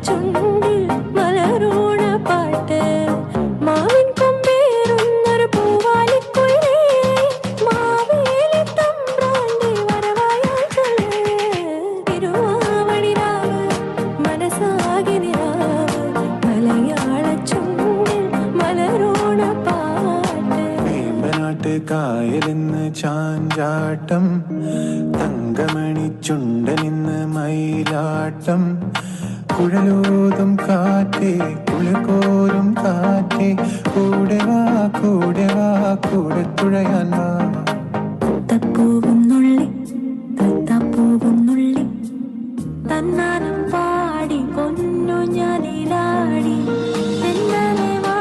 ചുണ്ടിൽ മലരോണ പാട്ട് മാവിൻ കൊമ്പേറുന്നൊരു പൂവാലിക്കുയിലേ മാവേലി തമ്പ്രാന്റെ വരവായാൽ ചൊല്ല് തിരുവാവണി രാവ് മനസ്സാകെ നിലാവ് മലയാള ചുണ്ടിൽ മലരോണ പാട്ട് വേമ്പനാട്ട് കായലിന്ന് ചാഞ്ചാട്ടം തങ്കമണി ചുണ്ടനിന്ന് മയിലാട്ടം കുഴലൂതും കാറ്റേ കുളിർക്കോരും കാറ്റേ കൂടെ വാ കൂടെ വാ കൂടെ തുഴയാൻ വാ തപ്പൂവുന്നുള്ളി തത്താപ്പൂവുന്നുള്ളി തന്നാനം പാടി പൊന്നു ഞാനിലാടി തെന്നലെ വാ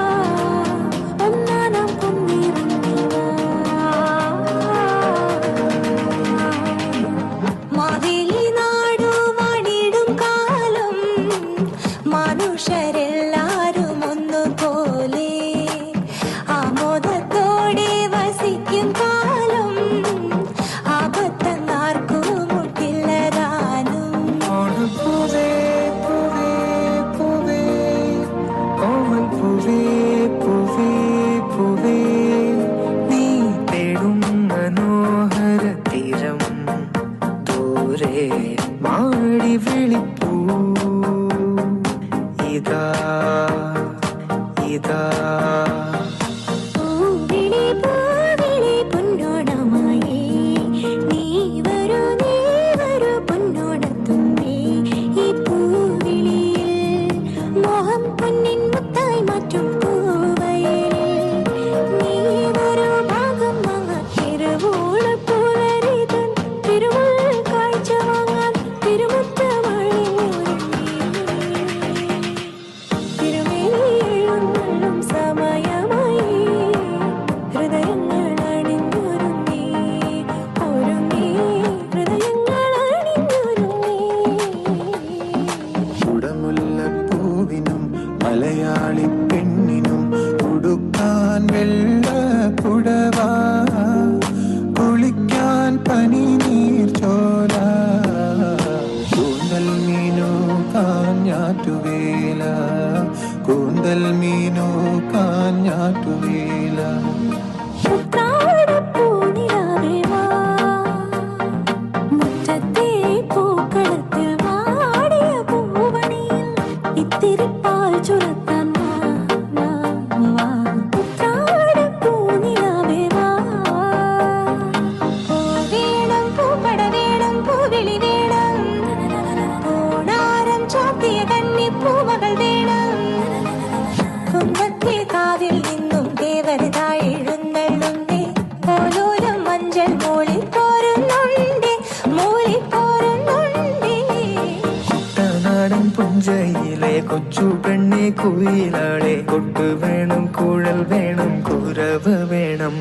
ഒന്നാനം കുന്നിറങ്ങി വാ മാവേലി നാടു വാണിടും കാലം മനുഷ്യരെല്ലാരും ഒന്നുപോലെ ആമോദത്തോടെ വസിക്കും കാലം ആപത്തെന്നാർക്കും മുട്ടില്ലതാനും പൂവേ പൂവേ പൂവേ ഓമൽ പൂവേ പൂവേ പൂവേ നീ തേടും മനോഹര തീരം ദൂരെ മാടി വിളിപ്പൂ ഇതാ ഇതാ പൂവിളി പൂവിളി പൊന്നോണമായി നീ വരൂ പൊന്നോണത്തുമ്പി ഈ പൂവിളിയിൽ മോഹം പൊന്നിൻ മുത്തായി മാറ്റും പൂവയലിൽ നീ വരൂ ഭാഗം വാങ്ങാൻ തിരുവോണപ്പൂവരിതൻ തിരുമുൽ കാഴ്ച വാങ്ങാൻ തിരുമുറ്റമഴി തിരുമേനിയെഴുന്നള്ളും സമയമായി ഹൃദയങ്ങൾ അണിഞ്ഞൊരുങ്ങി ഹൃദയങ്ങൾ അണിഞ്ഞൊരുങ്ങി കുടമുല്ലപ്പൂവിനും മലയാളി പെണ്ണിനും ഉടുക്കാൻ വെള്ള പുടവ കുളിക്കാൻ പനിനീർ ചോല കൂന്തൽ മീനു കാഞ്ഞാറ്റുവേല കൂന്തൽ മീനു കാഞ്ഞാറ്റുവേല ഉത്രാടപ്പൂനിലാവേ വാ മുറ്റത്തെ പൂക്കളത്തിൽ വാടിയ പൂവണിയിൽ ഇത്തിരി പാൽ ചുരത്താൻ വാ ഉത്രാടപ്പൂനിലാവേ വാ പൂ വേണം പൂപ്പട വേണം പൂവിളി വേണം ഓണാരം ചാത്തിയ കന്നിപ്പൂമകൾ വേണം കുന്നത്തെ കാവിൽ നിന്നും ദേവരതായി എഴുന്നള്ളുന്നേ ഓലോരം മഞ്ചൾ മൂളിപ്പോരുന്നുണ്ടേ കുട്ടനാടൻ പുഞ്ചയിലെ കൊച്ചു പെണ്ണെ കുയിലാളെ കൊട്ട് വേണം കുഴൽ വേണം കുരവ് വേണം